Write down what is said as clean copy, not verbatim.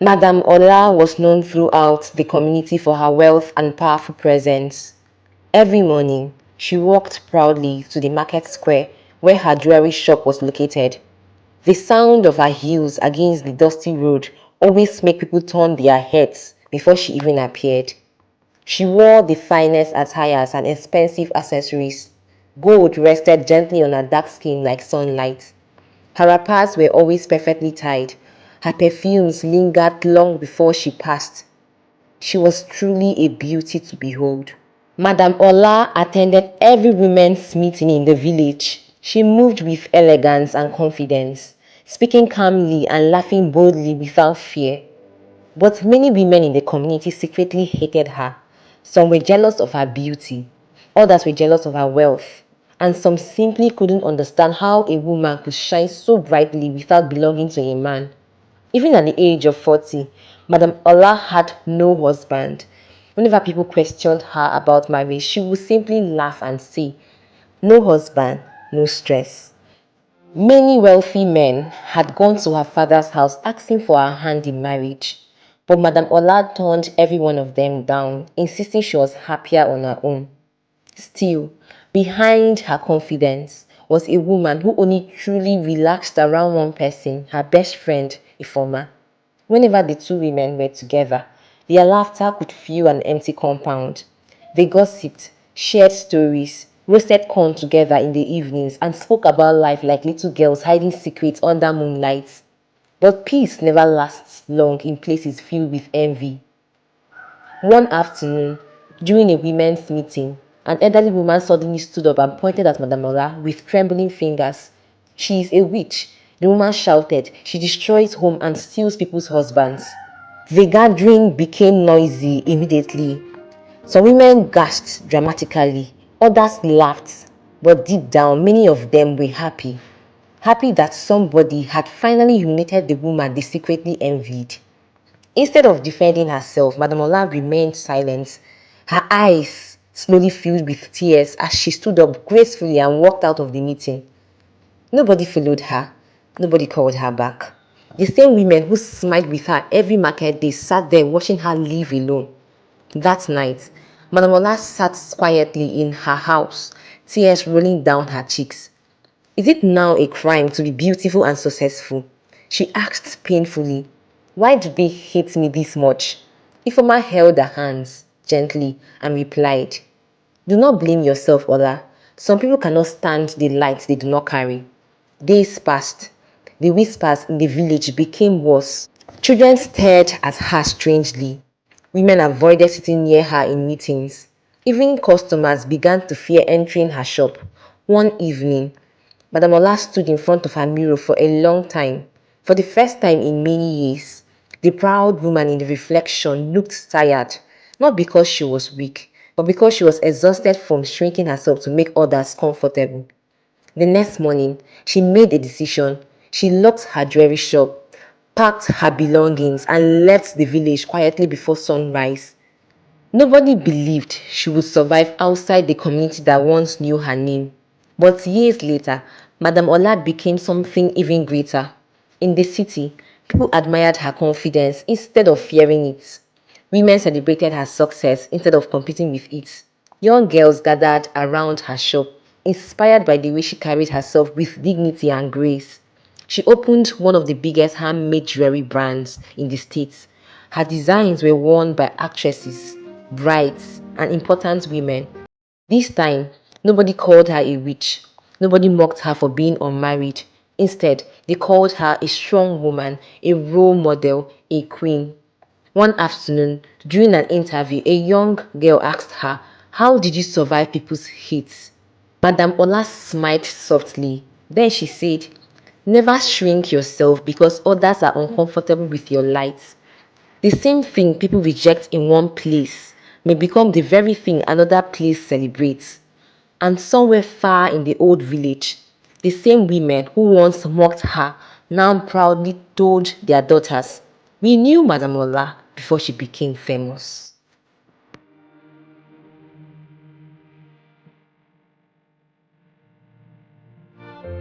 Madame Ola was known throughout the community for her wealth and powerful presence. Every morning, she walked proudly to the market square where her jewelry shop was located. The sound of her heels against the dusty road always made people turn their heads before she even appeared. She wore the finest attires and expensive accessories. Gold rested gently on her dark skin like sunlight. Her wrappers were always perfectly tied. Her perfumes lingered long before she passed. She was truly a beauty to behold. Madame Ola attended every women's meeting in the village. She moved with elegance and confidence, speaking calmly and laughing boldly without fear. But many women in the community secretly hated her. Some were jealous of her beauty, others were jealous of her wealth, and some simply couldn't understand how a woman could shine so brightly without belonging to a man. Even at the age of 40, Madame Ola had no husband. Whenever people questioned her about marriage, she would simply laugh and say, "No husband, no stress." Many wealthy men had gone to her father's house asking for her hand in marriage, but Madame Ola turned every one of them down, insisting she was happier on her own. Still, behind her confidence was a woman who only truly relaxed around one person, her best friend, Ifoma. Whenever the two women were together, their laughter could fill an empty compound. They gossiped, shared stories, roasted corn together in the evenings, and spoke about life like little girls hiding secrets under moonlight. But peace never lasts long in places filled with envy. One afternoon, during a women's meeting, an elderly woman suddenly stood up and pointed at Madame Ola with trembling fingers. "She is a witch," the woman shouted. "She destroys homes and steals people's husbands." The gathering became noisy immediately. Some women gasped dramatically, others laughed, but deep down, many of them were happy. Happy that somebody had finally humiliated the woman they secretly envied. Instead of defending herself, Madame Ola remained silent. Her eyes slowly filled with tears as she stood up gracefully and walked out of the meeting. Nobody followed her. Nobody called her back. The same women who smiled with her every market day sat there watching her leave alone. That night, Madame Ola sat quietly in her house, tears rolling down her cheeks. "Is it now a crime to be beautiful and successful?" she asked painfully. "Why do they hate me this much?" Ifoma held her hands gently and replied, "Do not blame yourself, Ola. Some people cannot stand the light they do not carry." Days passed. The whispers in the village became worse. Children stared at her strangely. Women avoided sitting near her in meetings. Even customers began to fear entering her shop. One evening, Madame Ola stood in front of her mirror for a long time. For the first time in many years, the proud woman in the reflection looked tired, not because she was weak, but because she was exhausted from shrinking herself to make others comfortable. The next morning, she made a decision. She locked her jewelry shop, packed her belongings, and left the village quietly before sunrise. Nobody believed she would survive outside the community that once knew her name. But years later, Madame Ola became something even greater. In the city, people admired her confidence instead of fearing it. Women celebrated her success instead of competing with it. Young girls gathered around her shop, inspired by the way she carried herself with dignity and grace. She opened one of the biggest handmade jewelry brands in the States. Her designs were worn by actresses, brides, and important women. This time, nobody called her a witch. Nobody mocked her for being unmarried. Instead, they called her a strong woman, a role model, a queen. One afternoon, during an interview, a young girl asked her, "How did you survive people's hate?" Madame Ola smiled softly. Then she said, "Never shrink yourself because others are uncomfortable with your light. The same thing people reject in one place may become the very thing another place celebrates." And somewhere far in the old village, the same women who once mocked her now proudly told their daughters, "We knew Madame Ola before she became famous."